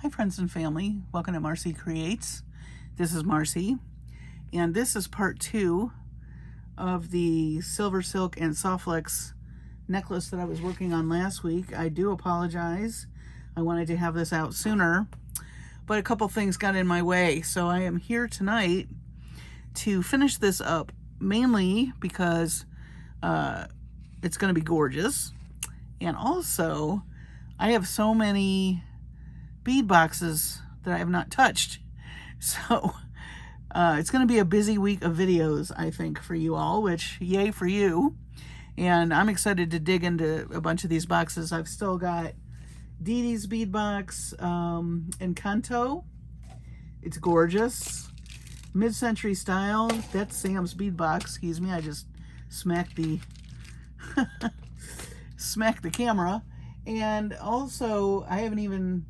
Hi friends and family, welcome to Marcie Creates. This is Marcie, and this is part 2 of the Silversilk and Softflex necklace that I was working on last week. I do apologize. I wanted to have this out sooner, but a couple things got in my way. So I am here tonight to finish this up, mainly because it's going to be gorgeous. And also, I have so many bead boxes that I have not touched. So it's going to be a busy week of videos, I think, for you all, which yay for you. And I'm excited to dig into a bunch of these boxes. I've still got Dee Dee's bead box, Encanto. It's gorgeous. Mid-century style. That's Sam's bead box. Excuse me, I just smacked the smacked the camera. And also, I haven't even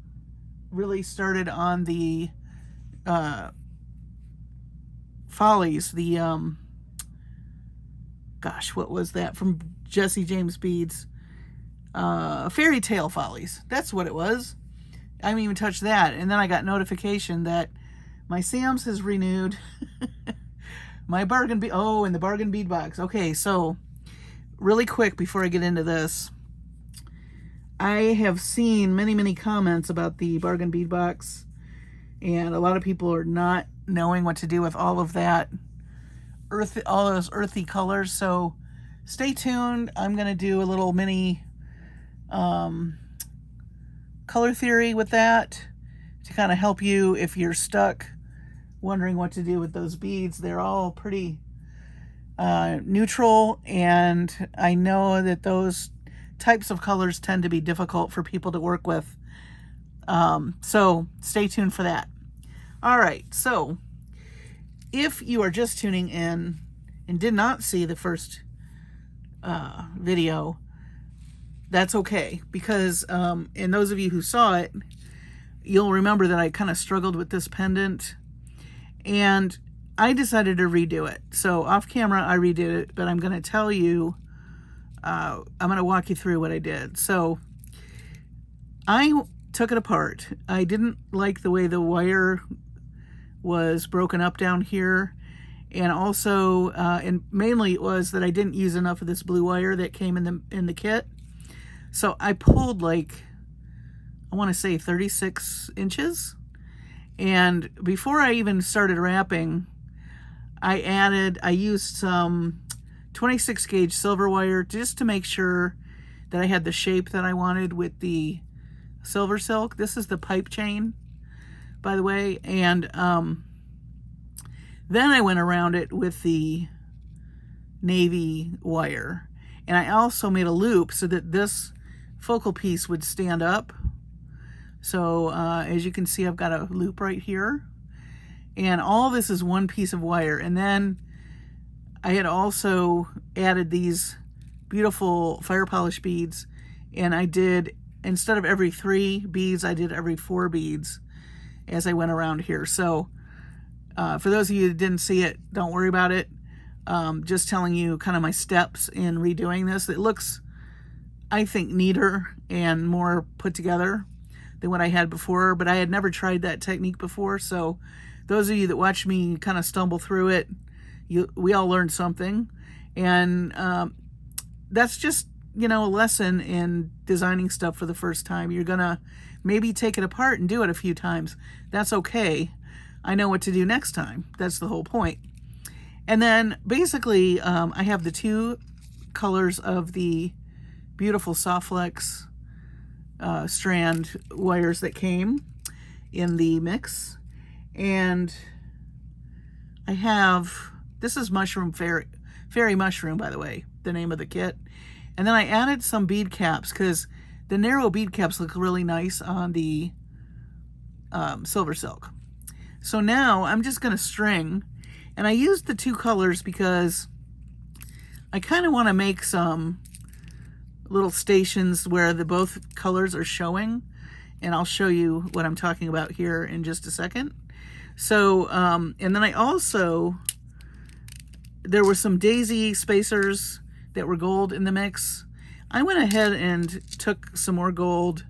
really started on the Follies, the gosh, what was that from Jesse James Beads? Fairy Tale Follies. That's what it was. I haven't even touched that. And then I got notification that my Sam's has renewed my bargain bead. Oh, and the bargain bead box. Okay, so really quick before I get into this, I have seen many comments about the bargain bead box, and a lot of people are not knowing what to do with all of that all those earthy colors. So stay tuned. I'm going to do a little mini color theory with that to kind of help you if you're stuck wondering what to do with those beads. They're all pretty neutral, and I know that those types of colors tend to be difficult for people to work with. So stay tuned for that. All right, so if you are just tuning in and did not see the first video, that's okay, because and those of you who saw it, you'll remember that I kind of struggled with this pendant, and I decided to redo it. So off camera I redid it, but I'm going to tell you, I'm going to walk you through what I did. So I took it apart. I didn't like the way the wire was broken up down here, and also and mainly it was that I didn't use enough of this blue wire that came in the kit. So I pulled, like, I want to say 36 inches, and before I even started wrapping, I used some 26 gauge silver wire just to make sure that I had the shape that I wanted with the Silversilk. This is the pipe chain, by the way. And then I went around it with the navy wire. And I also made a loop so that this focal piece would stand up. So as you can see, I've got a loop right here. And all this is one piece of wire. And then I had also added these beautiful fire polish beads, and I did, instead of every 3 beads, I did every 4 beads as I went around here. So for those of you that didn't see it, don't worry about it. Just telling you kind of my steps in redoing this. It looks, I think, neater and more put together than what I had before, but I had never tried that technique before. So those of you that watch me kind of stumble through it, we all learned something. And that's just, you know, a lesson in designing stuff for the first time. You're gonna maybe take it apart and do it a few times. That's okay. I know what to do next time. That's the whole point. And then basically I have the 2 colors of the beautiful Softflex strand wires that came in the mix. And I have, this is Mushroom Fairy Mushroom, by the way, the name of the kit. And then I added some bead caps because the narrow bead caps look really nice on the Silversilk. So now I'm just going to string, and I used the 2 colors because I kind of want to make some little stations where both colors are showing, and I'll show you what I'm talking about here in just a second. So, and then I also, there were some daisy spacers that were gold in the mix. I went ahead and took some more gold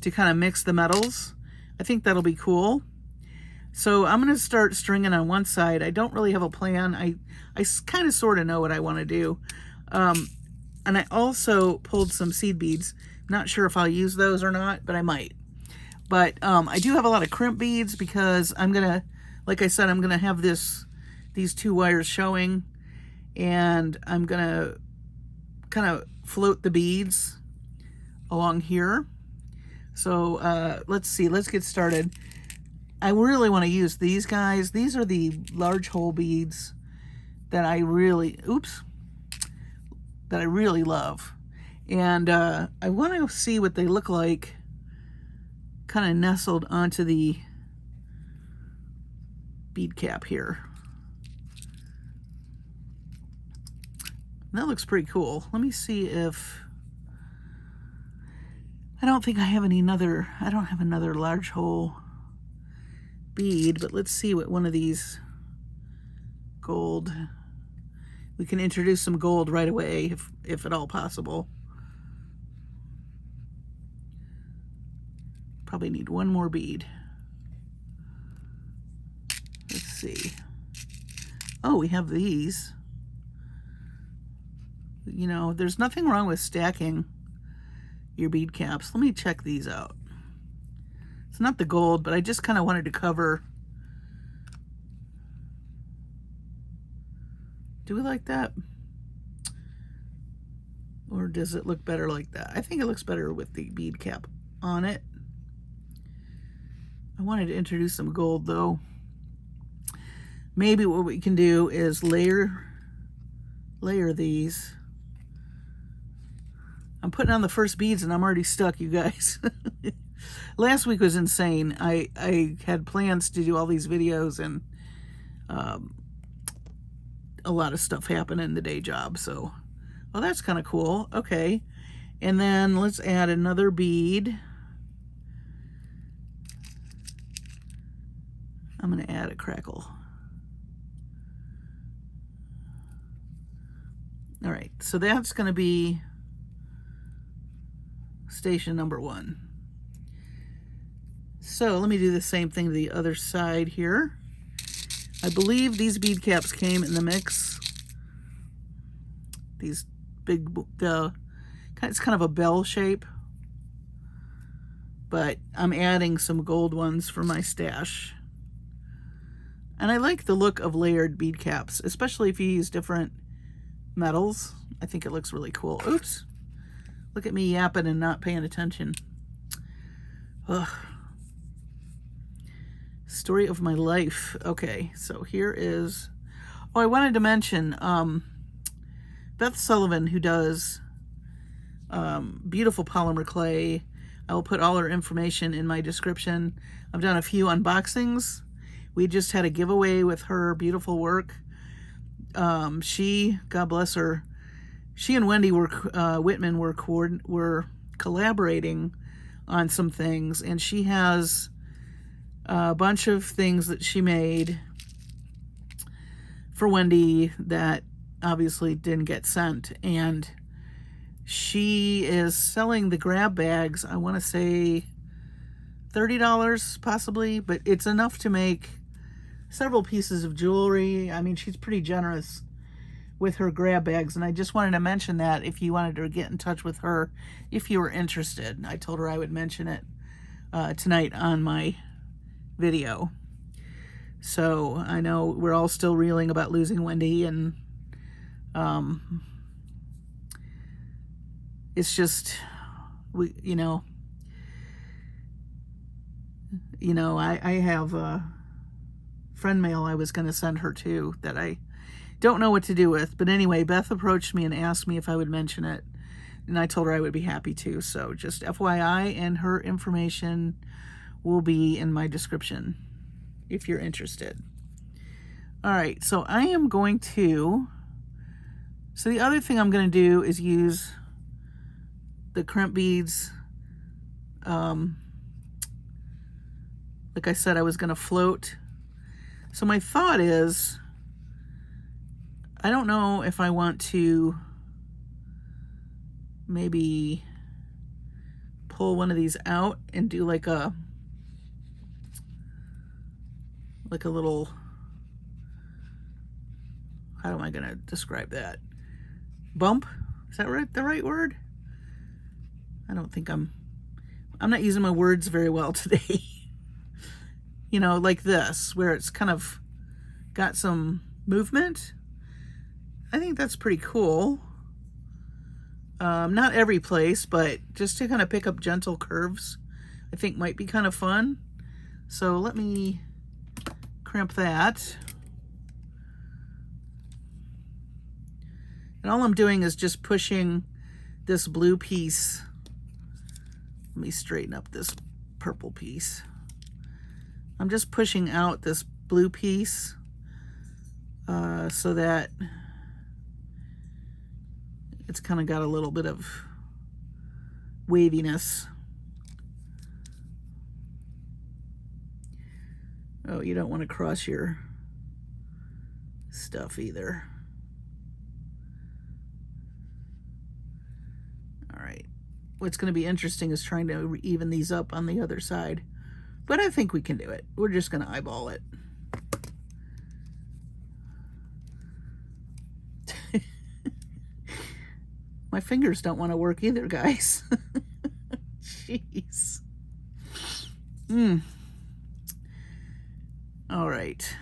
to kind of mix the metals. I think that'll be cool. So I'm going to start stringing on one side. I don't really have a plan. I kind of sort of know what I want to do. And I also pulled some seed beads. Not sure if I'll use those or not, but I might. But I do have a lot of crimp beads because I'm going to, like I said, I'm going to have these two wires showing, and I'm going to kind of float the beads along here. So let's see, let's get started. I really want to use these guys. These are the large hole beads that I really, that I really love. And I want to see what they look like kind of nestled onto the bead cap here. That looks pretty cool. Let me see if, I don't think I have I don't have another large hole bead, but let's see what one of these gold, we can introduce some gold right away if at all possible. Probably need one more bead. Let's see. Oh, we have these. You know, there's nothing wrong with stacking your bead caps. Let me check these out. It's not the gold, but I just kind of wanted to cover. Do we like that? Or does it look better like that? I think it looks better with the bead cap on it. I wanted to introduce some gold though. Maybe what we can do is layer these. I'm putting on the first beads and I'm already stuck, you guys. Last week was insane. I had plans to do all these videos, and a lot of stuff happened in the day job. So, well, that's kind of cool. Okay. And then let's add another bead. I'm going to add a crackle. All right. So that's going to be station number 1. So let me do the same thing to the other side here. I believe these bead caps came in the mix. These big, it's kind of a bell shape, but I'm adding some gold ones for my stash. And I like the look of layered bead caps, especially if you use different metals. I think it looks really cool. Oops. Look at me yapping and not paying attention. Ugh. Story of my life. Okay, so here is, oh, I wanted to mention Beth Sullivan, who does beautiful polymer clay. I will put all her information in my description. I've done a few unboxings. We just had a giveaway with her beautiful work. She, God bless her, she and Wendy Whitman were collaborating on some things, and she has a bunch of things that she made for Wendy that obviously didn't get sent, and she is selling the grab bags, I want to say $30 possibly, but it's enough to make several pieces of jewelry. I mean, she's pretty generous with her grab bags, and I just wanted to mention that if you wanted to get in touch with her, if you were interested. I told her I would mention it tonight on my video. So I know we're all still reeling about losing Wendy, and it's just, I have friend mail I was going to send her too that I don't know what to do with. But anyway, Beth approached me and asked me if I would mention it, and I told her I would be happy to. So just FYI, and her information will be in my description if you're interested. All right, so I am going to, so the other thing I'm going to do is use the crimp beads. Like I said, I was going to float. So my thought is, I don't know if I want to maybe pull one of these out and do like a like a little, how am I going to describe that? Bump? Is that right? The right word? I don't think I'm not using my words very well today. You know, like this, where it's kind of got some movement. I think that's pretty cool. Not every place, but just to kind of pick up gentle curves, I think might be kind of fun. So let me crimp that. And all I'm doing is just pushing this blue piece. Let me straighten up this purple piece. I'm just pushing out this blue piece so that it's kind of got a little bit of waviness. Oh, you don't want to cross your stuff either. All right. What's going to be interesting is trying to even these up on the other side. But I think we can do it. We're just going to eyeball it. My fingers don't want to work either, guys. Jeez. All right.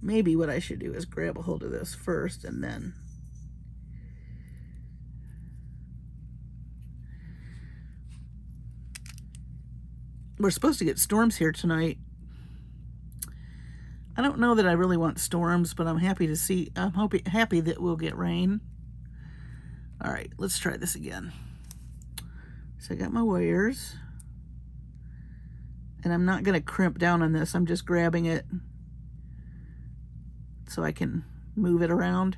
Maybe what I should do is grab a hold of this first and then... We're supposed to get storms here tonight. I don't know that I really want storms, but I'm happy to see, happy that we'll get rain. All right, let's try this again. So I got my wires. And I'm not going to crimp down on this. I'm just grabbing it so I can move it around.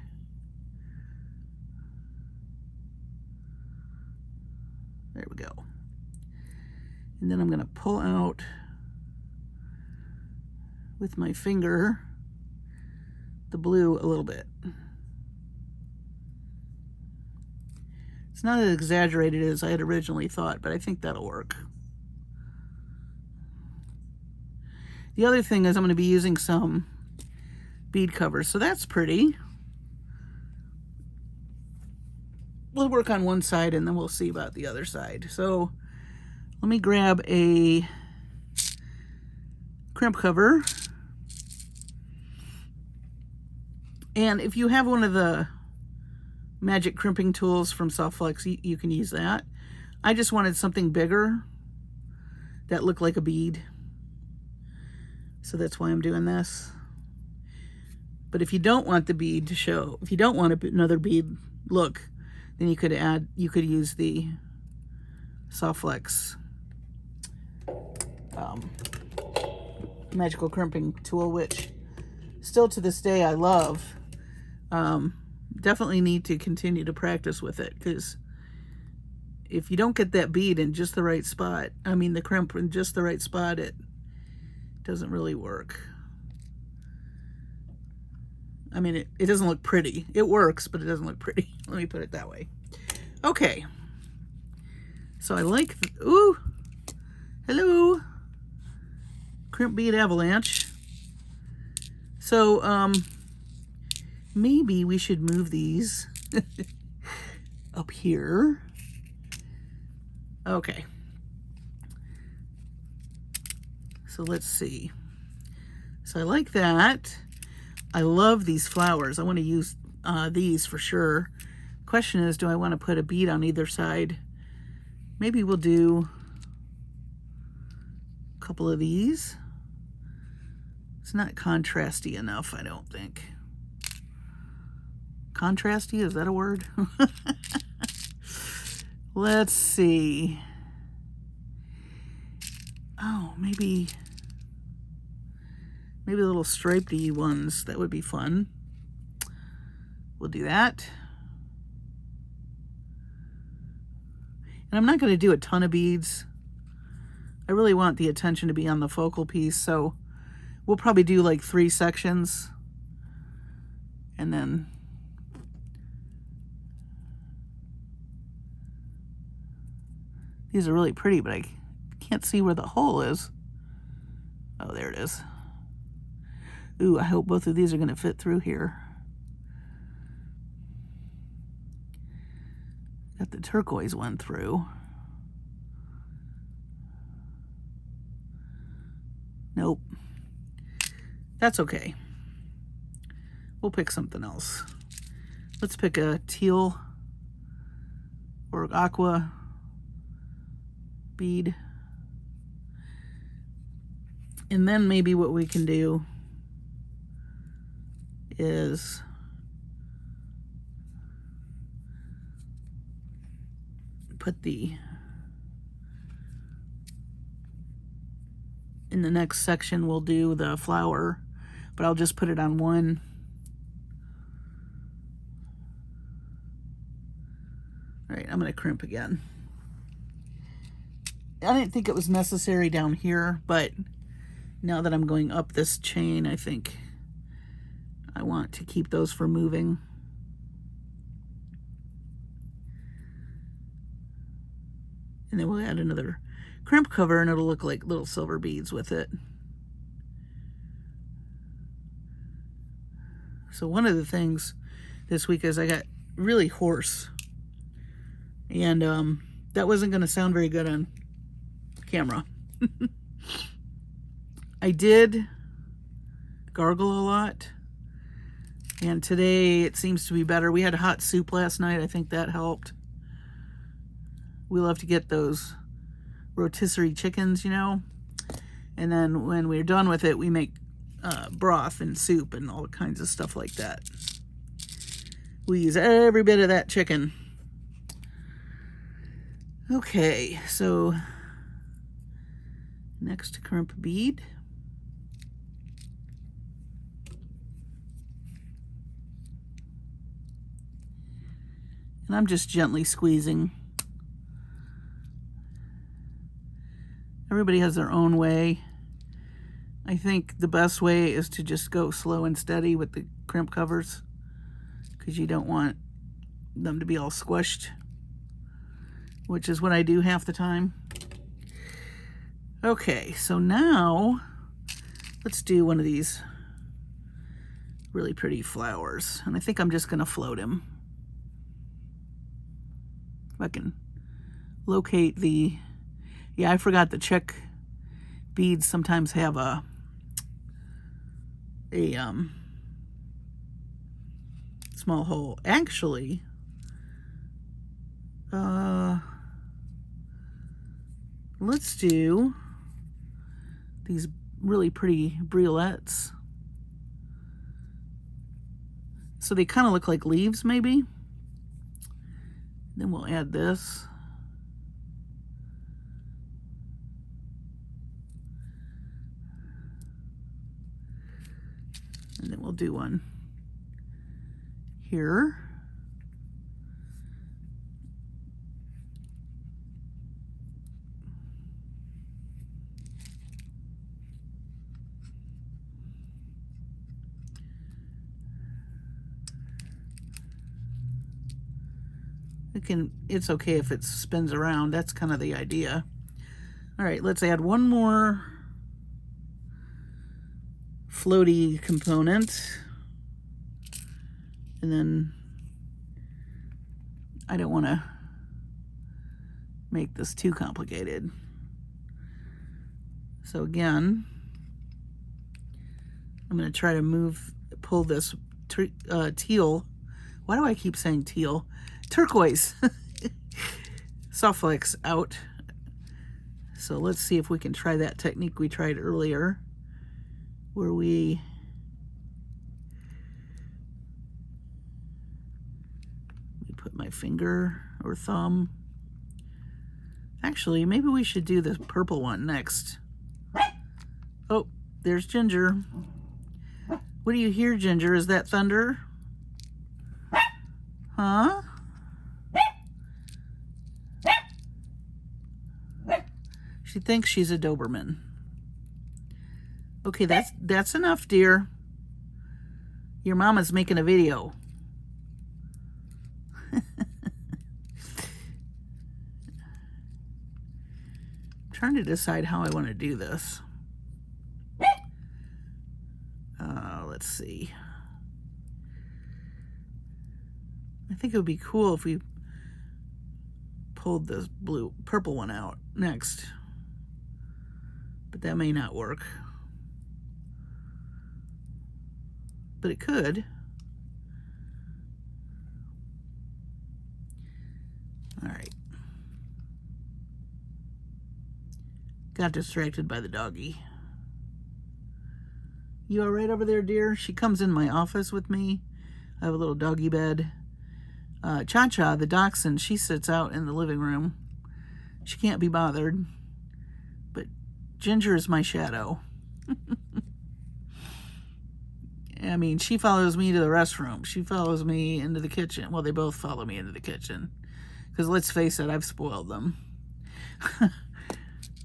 There we go. And then I'm going to pull out with my finger the blue a little bit. It's not as exaggerated as I had originally thought, but I think that'll work. The other thing is I'm going to be using some bead covers, so that's pretty. We'll work on one side and then we'll see about the other side. So let me grab a crimp cover. And if you have one of the magic crimping tools from Softflex, you can use that. I just wanted something bigger that looked like a bead. So that's why I'm doing this. But if you don't want the bead to show, if you don't want another bead look, then you could use the Softflex magical crimping tool, which still to this day I love. Definitely need to continue to practice with it, because if you don't get that bead in just the right spot, I mean the crimp in just the right spot, it doesn't really work. I mean, it doesn't look pretty. It works, but it doesn't look pretty. Let me put it that way. Okay. So I like, ooh, hello, crimp bead avalanche. So, maybe we should move these up here. Okay. So let's see. So I like that. I love these flowers. I want to use these for sure. Question is, do I want to put a bead on either side? Maybe we'll do a couple of these. It's not contrasty enough, I don't think. Contrasty, is that a word? Let's see. Oh, maybe little stripedy ones. That would be fun. We'll do that. And I'm not going to do a ton of beads. I really want the attention to be on the focal piece, so we'll probably do like 3 sections. And then these are really pretty, but I can't see where the hole is. Oh, there it is. Ooh, I hope both of these are going to fit through here. Got the turquoise one through. Nope. That's okay. We'll pick something else. Let's pick a teal or aqua bead. And then maybe what we can do is put in the next section we'll do the flower, but I'll just put it on one. All right, I'm going to crimp again. I didn't think it was necessary down here, but now that I'm going up this chain, I think I want to keep those from moving. And then we'll add another crimp cover and it'll look like little silver beads with it. So one of the things this week is I got really hoarse. And that wasn't going to sound very good on camera. I did gargle a lot. And today it seems to be better. We had hot soup last night. I think that helped. We love to get those rotisserie chickens, you know. And then when we're done with it, we make broth and soup and all kinds of stuff like that. We use every bit of that chicken. Okay, so next crimp bead. And I'm just gently squeezing. Everybody has their own way. I think the best way is to just go slow and steady with the crimp covers because you don't want them to be all squished, which is what I do half the time. Okay, so now let's do one of these really pretty flowers. And I think I'm just gonna float him. If I can locate the, yeah, I forgot the check beads sometimes have a small hole. Actually, let's do these really pretty briolettes. So they kind of look like leaves, maybe. Then we'll add this. And then we'll do one here. It's okay if it spins around. That's kind of the idea. All right, let's add one more floaty component. And then I don't want to make this too complicated. So again, I'm going to try to pull this teal. Why do I keep saying teal? Turquoise soft flex out. So let's see if we can try that technique we tried earlier, where we put my finger or thumb. Actually, maybe we should do the purple one next. Oh, there's Ginger. What do you hear, Ginger? Is that thunder? Huh? She thinks she's a Doberman. Okay, that's enough, dear. Your mama's making a video. Trying to decide how I want to do this. let's see. I think it would be cool if we pulled this purple one out next, but that may not work. But it could. All right. Got distracted by the doggy. You all right over there, dear? She comes in my office with me. I have a little doggy bed. Cha-Cha, the dachshund, she sits out in the living room. She can't be bothered. But Ginger is my shadow. I mean, she follows me to the restroom. She follows me into the kitchen. Well, they both follow me into the kitchen. Because let's face it, I've spoiled them.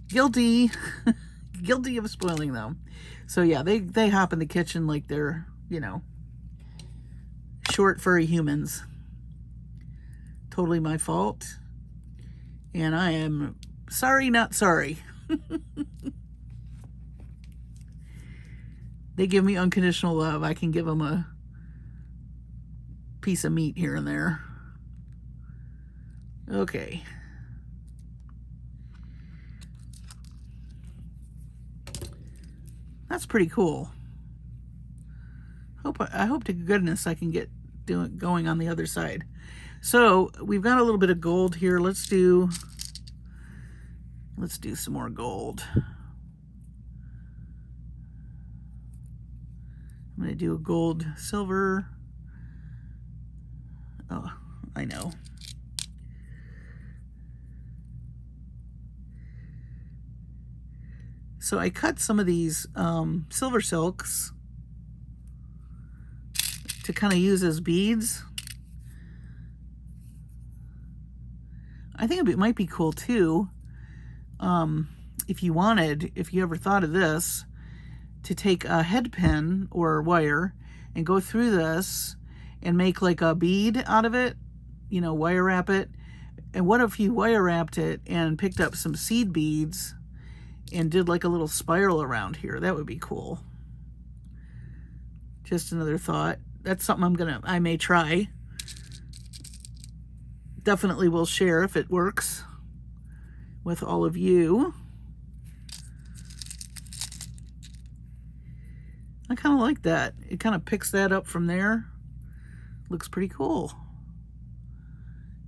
Guilty. Guilty of spoiling them. So yeah, they hop in the kitchen like they're, you know, short, furry humans. Totally my fault. And I am sorry, not sorry. They give me unconditional love. I can give them a piece of meat here and there. Okay. That's pretty cool. I hope to goodness I can get going on the other side. So we've got a little bit of gold here. Let's do some more gold. I'm going to do a gold silver. Oh, I know. So I cut some of these Silversilks to kind of use as beads. I think it might be cool too, if you ever thought of this, to take a head pin or wire and go through this and make like a bead out of it, you know, wire wrap it. And what if you wire wrapped it and picked up some seed beads and did like a little spiral around here? That would be cool. Just another thought. That's something I may try. Definitely will share if it works with all of you. I kind of like that. It kind of picks that up from there. Looks pretty cool.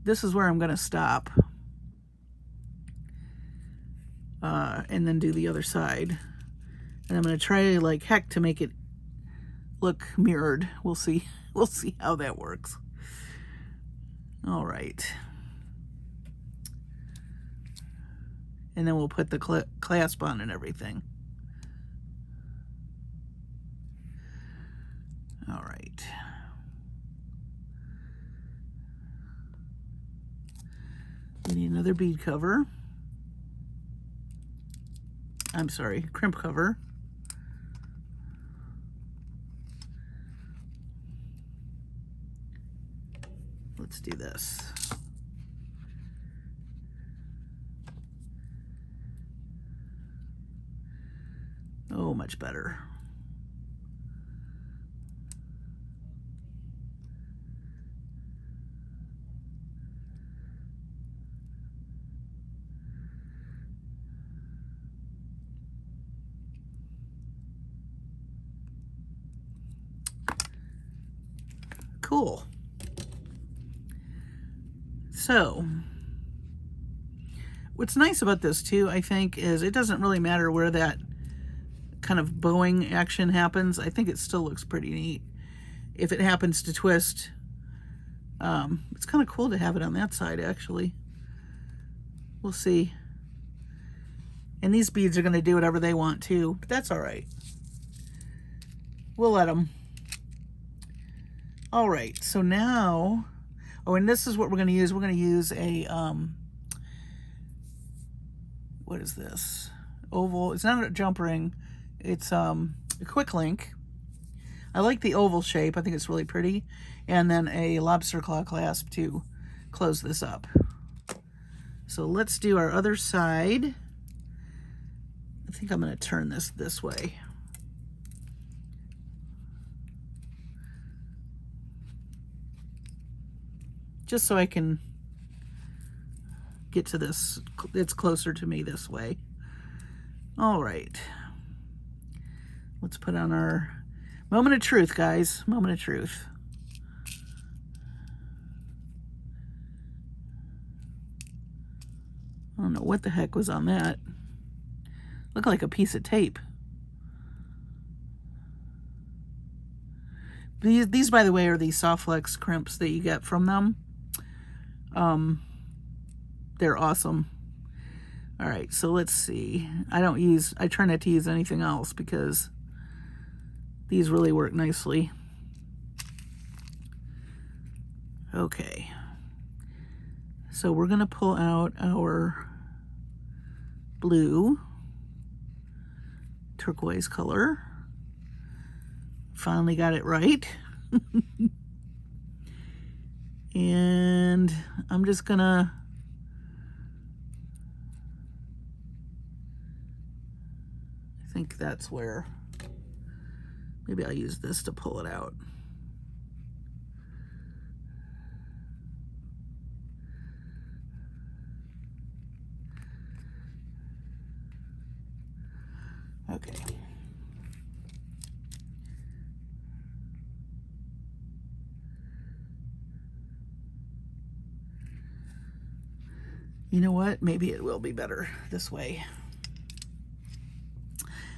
This is where I'm going to stop. And then do the other side. And I'm going to try like heck to make it look mirrored. We'll see. We'll see how that works. All right. And then we'll put the clasp on and everything. All right. We need another bead cover. I'm sorry, crimp cover. Let's do this. Oh, much better. Cool. So, what's nice about this too, I think, is it doesn't really matter where that kind of bowing action happens. I think it still looks pretty neat. If it happens to twist, it's kind of cool to have it on that side, actually. We'll see. And these beads are going to do whatever they want too, but that's all right. We'll let them. All right, so now, oh, and this is what we're going to use. We're going to use a, what is this? Oval. It's not a jump ring. It's a quick link. I like the oval shape. I think it's really pretty. And then a lobster claw clasp to close this up. So let's do our other side. I think I'm going to turn this way. just so I can get to this. It's closer to me this way. All right. Let's put on our moment of truth, guys. Moment of truth. I don't know what the heck was on that. Looked like a piece of tape. These, by the way, are the soft flex crimps that you get from them. They're awesome. All right, so let's see. I try not to use anything else because these really work nicely. Okay. So we're gonna pull out our blue turquoise color. Finally got it right. And I'm just gonna I think that's where maybe I'll use this to pull it out. Okay. You know what? Maybe it will be better this way.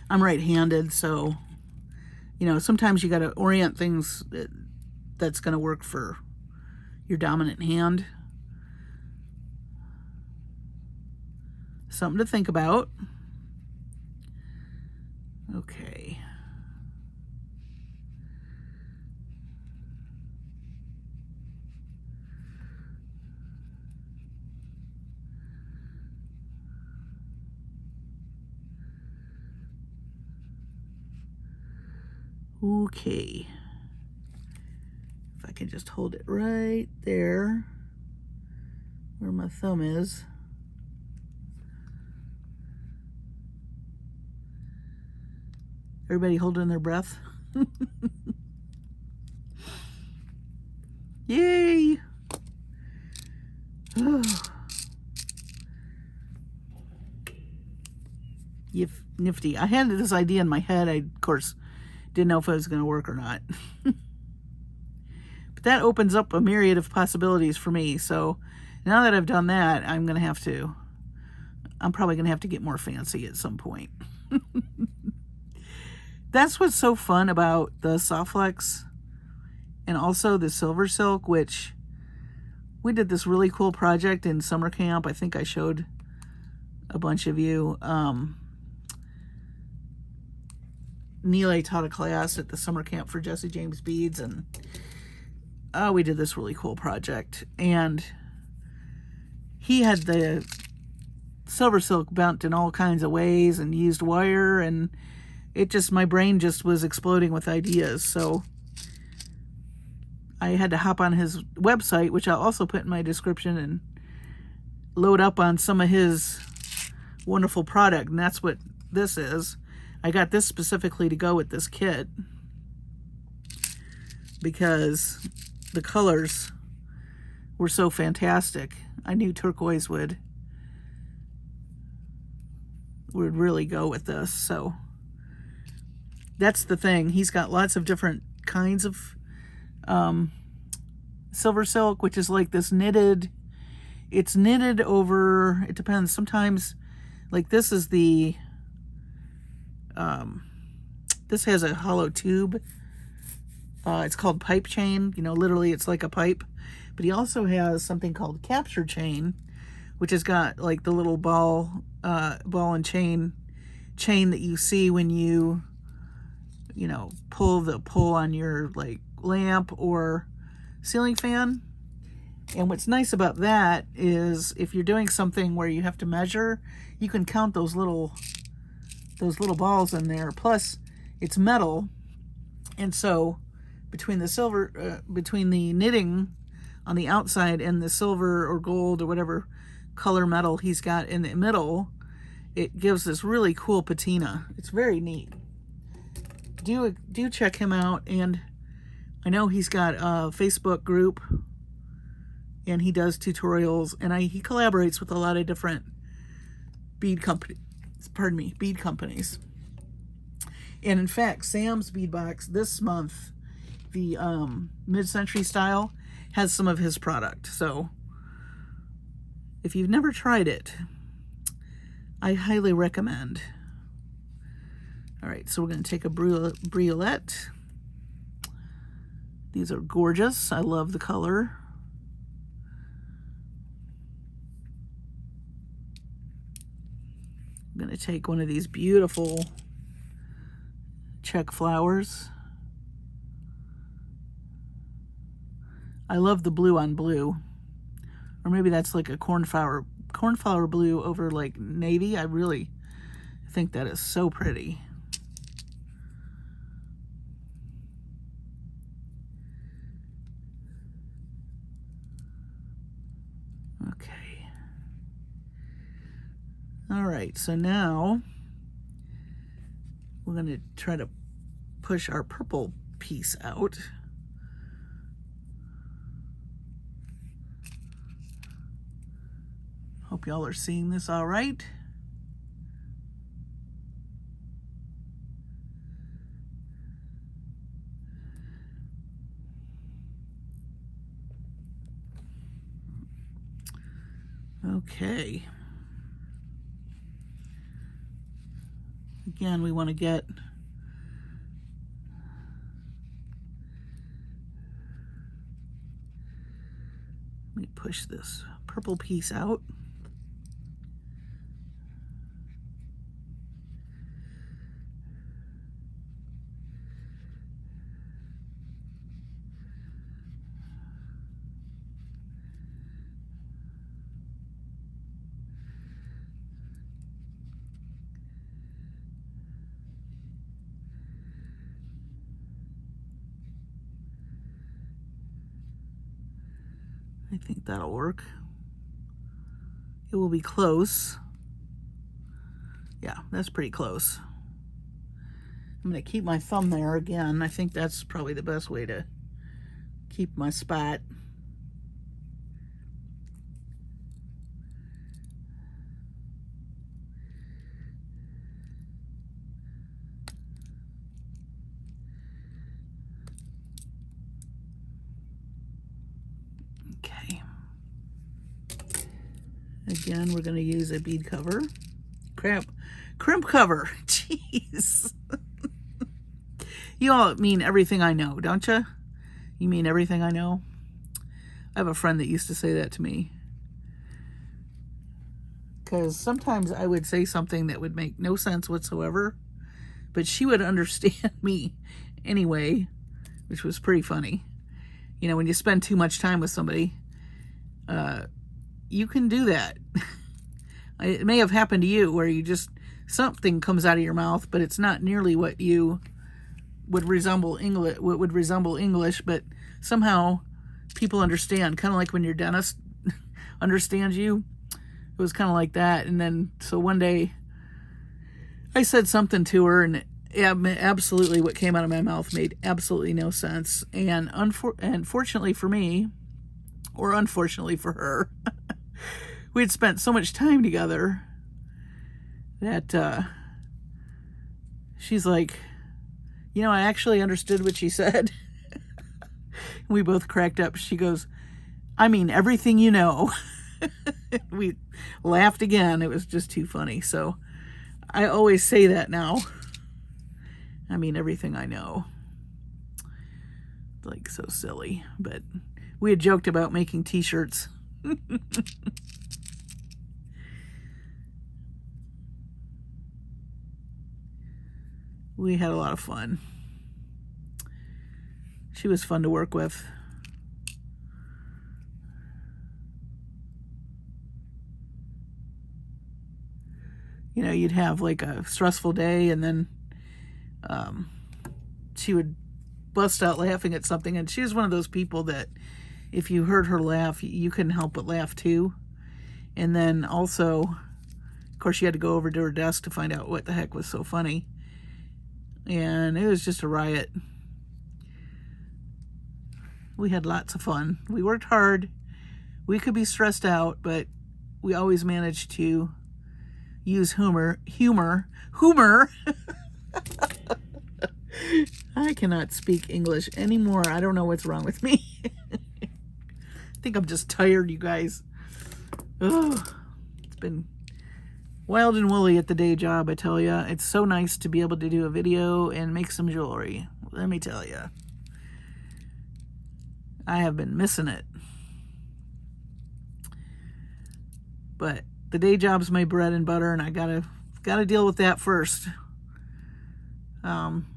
I'm right-handed, so, you know, sometimes you got to orient things that's going to work for your dominant hand. Something to think about. Okay. Okay. If I can just hold it right there where my thumb is. Everybody holding their breath. Yay! Nifty. I had this idea in my head. I, of course, didn't know if it was going to work or not. But that opens up a myriad of possibilities for me. So now that I've done that, I'm probably going to have to get more fancy at some point. That's what's so fun about the soft flex and also the Silversilk, which we did this really cool project in summer camp. I think I showed a bunch of you. Neil taught a class at the summer camp for Jesse James Beads, and we did this really cool project. And he had the Silversilk bent in all kinds of ways and used wire, and my brain just was exploding with ideas. So I had to hop on his website, which I'll also put in my description, and load up on some of his wonderful product. And that's what this is. I got this specifically to go with this kit because the colors were so fantastic. I knew turquoise would really go with this. So that's the thing. He's got lots of different kinds of Silversilk, which is like this knitted. It's knitted over, it depends. Sometimes, like this is the, this has a hollow tube. It's called pipe chain. You know, literally it's like a pipe. But he also has something called capture chain, which has got like the little ball and chain that you see when you know, pull on your like lamp or ceiling fan. And what's nice about that is if you're doing something where you have to measure, you can count those little balls in there. Plus it's metal, and so between the knitting on the outside and the silver or gold or whatever color metal he's got in the middle, it gives this really cool patina. It's very neat. Do check him out. And I know he's got a Facebook group and he does tutorials, and he collaborates with a lot of different bead companies. Pardon me, bead companies. And in fact, Sam's Bead Box this month, the mid-century style, has some of his product. So if you've never tried it, I highly recommend. All right, so we're going to take a briolette. These are gorgeous. I love the color. I'm going to take one of these beautiful check flowers. I love the blue on blue. Or maybe that's like a cornflower blue over like navy. I really think that is so pretty. Okay. All right, so now we're going to try to push our purple piece out. Hope y'all are seeing this all right. Okay. Again, we want to get let me push this purple piece out. I think that'll work. It will be close. Yeah, that's pretty close. I'm going to keep my thumb there again. I think that's probably the best way to keep my spot. Again, we're going to use a bead cover. Crimp cover. Jeez. You all mean everything I know, don't you? You mean everything I know? I have a friend that used to say that to me. Because sometimes I would say something that would make no sense whatsoever, but she would understand me anyway, which was pretty funny. You know, when you spend too much time with somebody, you can do that. It may have happened to you where you just, something comes out of your mouth, but it's not nearly what you would resemble English, but somehow people understand, kind of like when your dentist understands you. It was kind of like that. And then, so one day I said something to her, and absolutely what came out of my mouth made absolutely no sense. And fortunately for me, or unfortunately for her, we had spent so much time together that she's like, you know, I actually understood what she said. We both cracked up. She goes, I mean everything you know. We laughed again. It was just too funny. So I always say that now. I mean everything I know. Like, so silly. But we had joked about making t-shirts. We had a lot of fun. She was fun to work with. You know, you'd have like a stressful day, and then she would bust out laughing at something. And she was one of those people that if you heard her laugh, you couldn't help but laugh too. And then also, of course, you had to go over to her desk to find out what the heck was so funny. And it was just a riot. We had lots of fun. We worked hard, We could be stressed out, but we always manage to use humor. I cannot speak English anymore. I don't know what's wrong with me. I think I'm just tired, you guys. Oh, it's been wild and woolly at the day job, I tell ya. It's so nice to be able to do a video and make some jewelry. Let me tell ya. I have been missing it. But the day job's my bread and butter, and I gotta deal with that first.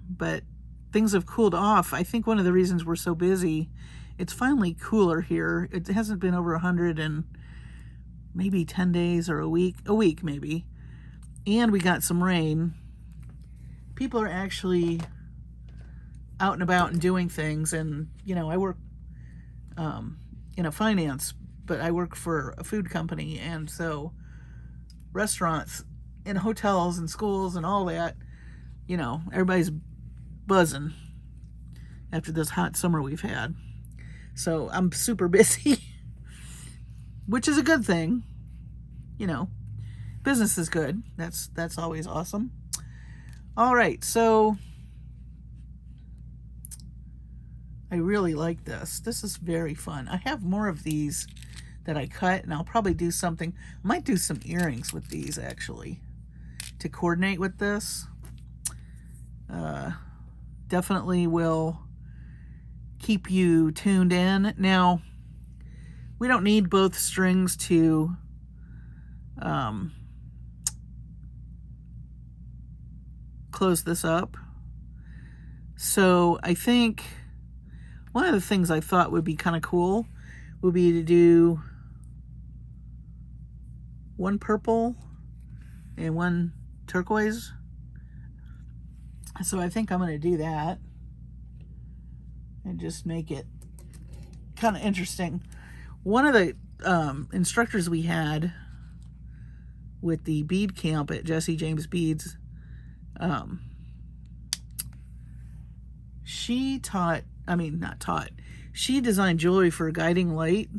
But things have cooled off. I think one of the reasons we're so busy, it's finally cooler here. It hasn't been over 100 in maybe 10 days or a week maybe. And we got some rain. People are actually out and about and doing things. And, you know, I work in a finance, but I work for a food company. And so restaurants and hotels and schools and all that, you know, everybody's buzzing after this hot summer we've had. So I'm super busy, which is a good thing. You know, business is good. That's always awesome. All right, so I really like this. This is very fun. I have more of these that I cut, and I'll probably do something. I might do some earrings with these, actually, to coordinate with this. Definitely will keep you tuned in. Now, we don't need both strings to close this up. So I think one of the things I thought would be kind of cool would be to do one purple and one turquoise. So I think I'm going to do that and just make it kind of interesting. One of the instructors we had with the bead camp at Jesse James Beads, she designed jewelry for Guiding Light,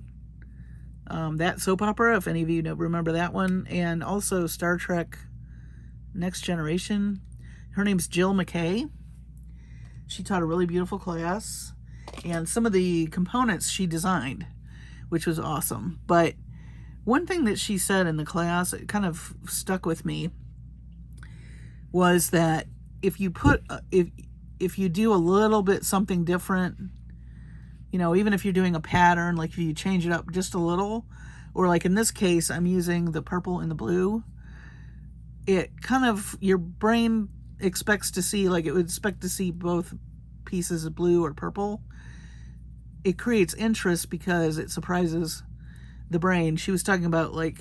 that soap opera, if any of you remember that one, and also Star Trek Next Generation. Her name's Jill McKay. She taught a really beautiful class, and some of the components she designed, which was awesome. But one thing that she said in the class, it kind of stuck with me, was that if you put if you do a little bit something different, you know, even if you're doing a pattern, like if you change it up just a little, or like in this case, I'm using the purple and the blue, it kind of, your brain expects to see, like it would expect to see both pieces of blue or purple. It creates interest because it surprises the brain. She was talking about like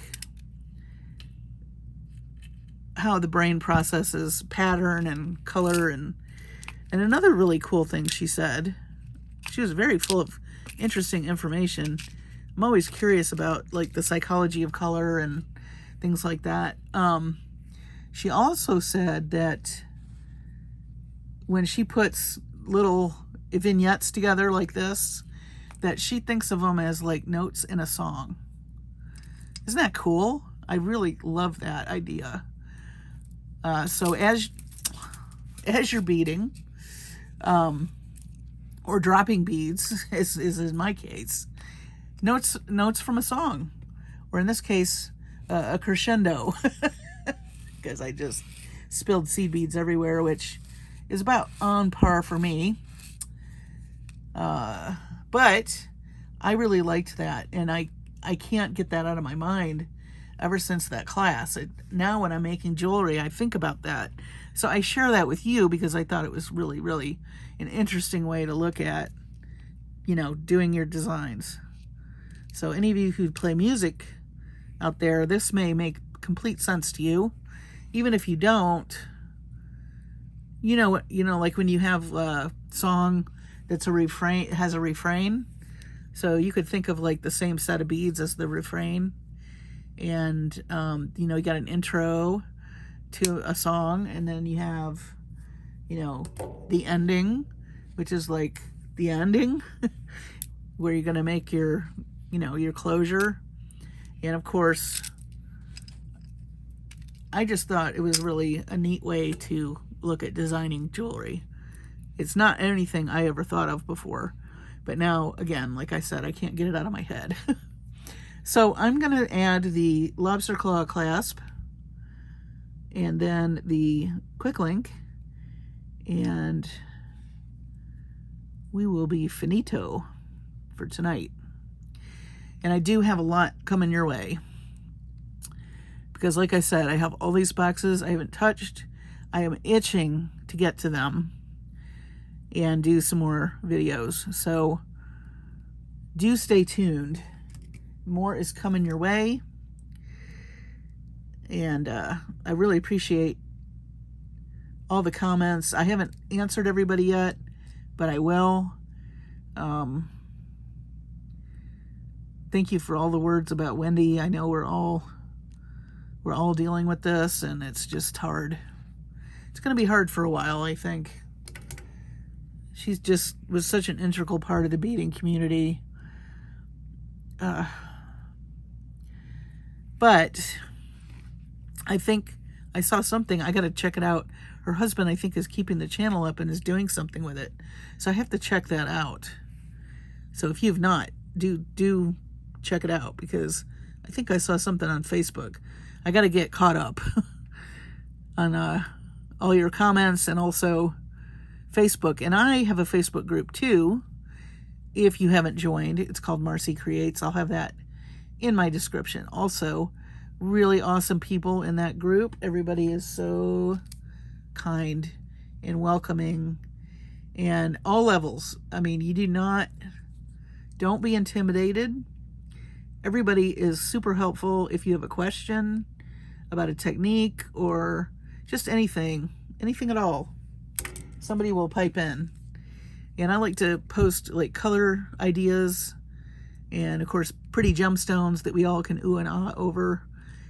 how the brain processes pattern and color, and another really cool thing she said, she was very full of interesting information. I'm always curious about like the psychology of color and things like that. She also said that when she puts little vignettes together like this, that she thinks of them as like notes in a song. Isn't that cool? I really love that idea. So as you're beading, or dropping beads, as is in my case, notes from a song, or in this case, a crescendo, because I just spilled seed beads everywhere, which is about on par for me. But I really liked that, and I can't get that out of my mind ever since that class. Now when I'm making jewelry, I think about that. So I share that with you because I thought it was really, really an interesting way to look at, you know, doing your designs. So any of you who play music out there, this may make complete sense to you. Even if you don't, you know, like when you have a song that's a refrain, has a refrain. So you could think of like the same set of beads as the refrain. And, you know, you got an intro to a song, and then you have, you know, the ending, which is like the ending, where you're going to make your you know, your closure. And of course, I just thought it was really a neat way to look at designing jewelry. It's not anything I ever thought of before, but now, again, like I said, I can't get it out of my head. So I'm going to add the lobster claw clasp and then the quick link, and we will be finito for tonight. And I do have a lot coming your way, because like I said, I have all these boxes I haven't touched. I am itching to get to them and do some more videos. So do stay tuned. More is coming your way. And I really appreciate all the comments. I haven't answered everybody yet, but I will. Thank you for all the words about Wendy. I know we're all dealing with this, and it's just hard. It's going to be hard for a while, I think. She's just was such an integral part of the beading community. But I think I saw something. I got to check it out. Her husband, I think, is keeping the channel up and is doing something with it. So I have to check that out. So if you've not, do check it out, because I think I saw something on Facebook. I got to get caught up on all your comments, and also Facebook. And I have a Facebook group too. If you haven't joined, it's called Marcie Creates. I'll have that in my description. Also, really awesome people in that group. Everybody is so kind and welcoming, and all levels. I mean, don't be intimidated. Everybody is super helpful. If you have a question about a technique or just anything at all, somebody will pipe in. And I like to post like color ideas and of course pretty gemstones that we all can ooh and ah over,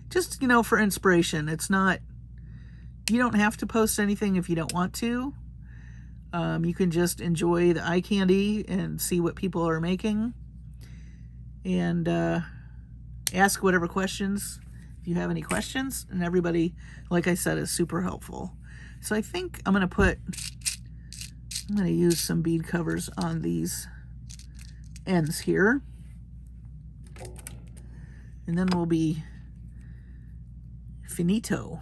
just, you know, for inspiration. It's not, you don't have to post anything if you don't want to. You can just enjoy the eye candy and see what people are making, and ask whatever questions if you have any questions. And everybody, like I said, is super helpful. So I think I'm going to use some bead covers on these ends here, and then we'll be finito.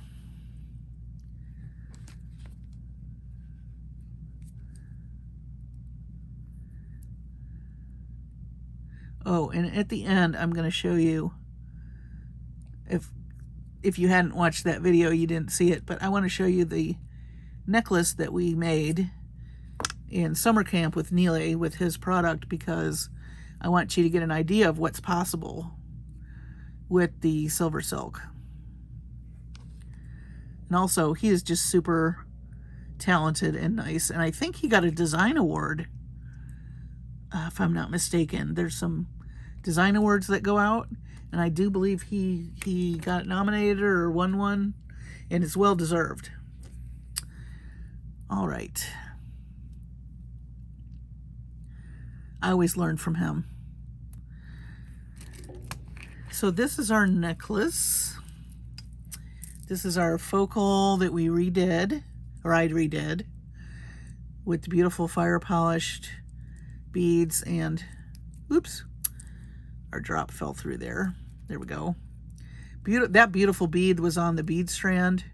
Oh, and at the end, I'm going to show you, if you hadn't watched that video, you didn't see it, but I want to show you the necklace that we made in summer camp with Neely with his product, because I want you to get an idea of what's possible with the Silversilk. And also, he is just super talented and nice, and I think he got a design award, if I'm not mistaken. There's some design awards that go out, and I do believe he got nominated or won one, and it's well deserved. All right. I always learn from him. So this is our necklace. This is our focal that we redid, or I redid, with the beautiful fire polished beads. And oops, our drop fell through there. There we go. That beautiful bead was on the bead strand.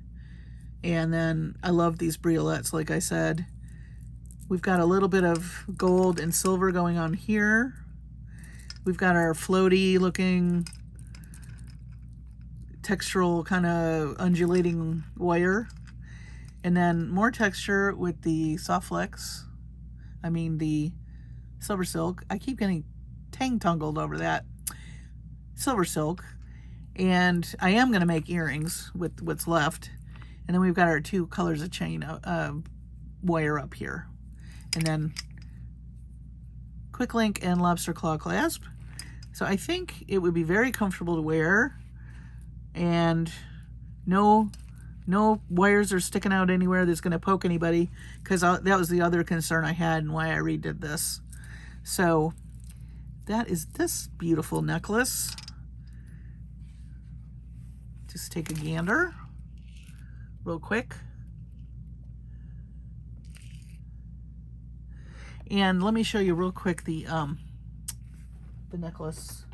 And then I love these briolets, like I said. We've got a little bit of gold and silver going on here. We've got our floaty looking textural kind of undulating wire. And then more texture with the soft flex. I mean the Silversilk. I keep getting tangled over that. Silversilk. And I am going to make earrings with what's left. And then we've got our two colors of chain wire up here. And then quick link and lobster claw clasp. So I think it would be very comfortable to wear, and no wires are sticking out anywhere that's going to poke anybody, because that was the other concern I had and why I redid this. So that is this beautiful necklace. Just take a gander real quick. And let me show you real quick the necklace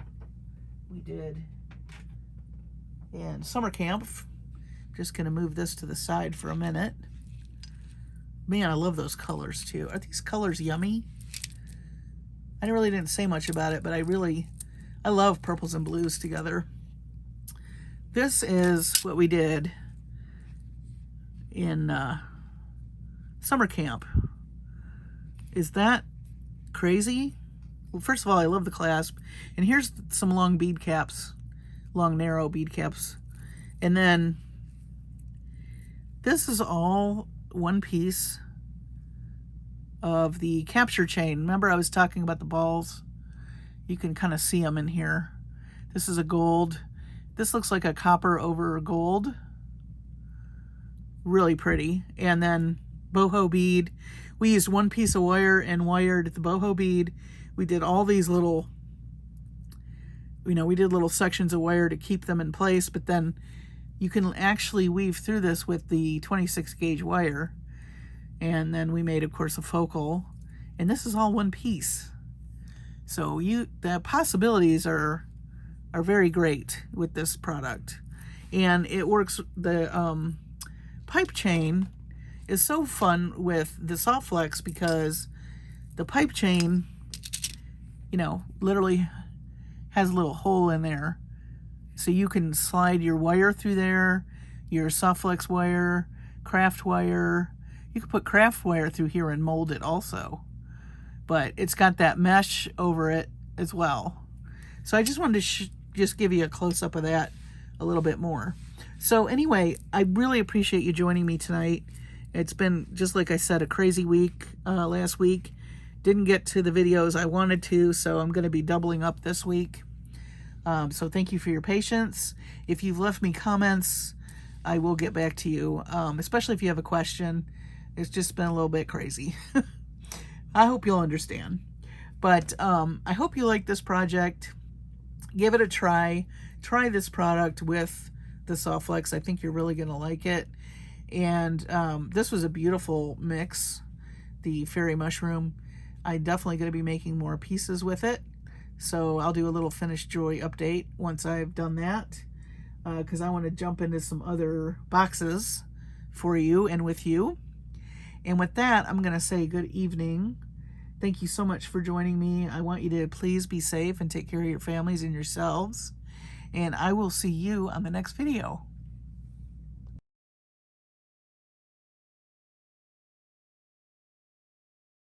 we did in summer camp. Just gonna move this to the side for a minute. Man, I love those colors too. Are these colors yummy? I really didn't say much about it, but I love purples and blues together. This is what we did in summer camp. Is that crazy? Well, first of all, I love the clasp. And here's some long bead caps, long narrow bead caps. And then this is all one piece of the capture chain. Remember I was talking about the balls? You can kind of see them in here. This is a gold. This looks like a copper over gold. Really pretty. And then boho bead. We used one piece of wire and wired the boho bead. We did all these little, we did little sections of wire to keep them in place, but then you can actually weave through this with the 26 gauge wire. And then we made, of course, a focal. And this is all one piece. So the possibilities are very great with this product. And it works, the pipe chain is so fun with the soft flex because the pipe chain, literally has a little hole in there. So you can slide your wire through there, your soft flex wire, craft wire. You can put craft wire through here and mold it also. But it's got that mesh over it as well. So I just wanted to just give you a close-up of that a little bit more. So anyway, I really appreciate you joining me tonight. It's been, just like I said, a crazy week last week. Didn't get to the videos I wanted to, so I'm going to be doubling up this week. So thank you for your patience. If you've left me comments, I will get back to you, especially if you have a question. It's just been a little bit crazy. I hope you'll understand. But I hope you like this project. Give it a try. Try this product with the soft flex. I think you're really going to like it. And this was a beautiful mix, the fairy mushroom. I'm definitely going to be making more pieces with it. So I'll do a little finished joy update once I've done that, because I want to jump into some other boxes for you and with you. And with that, I'm going to say good evening. Thank you so much for joining me. I want you to please be safe and take care of your families and yourselves. And I will see you on the next video.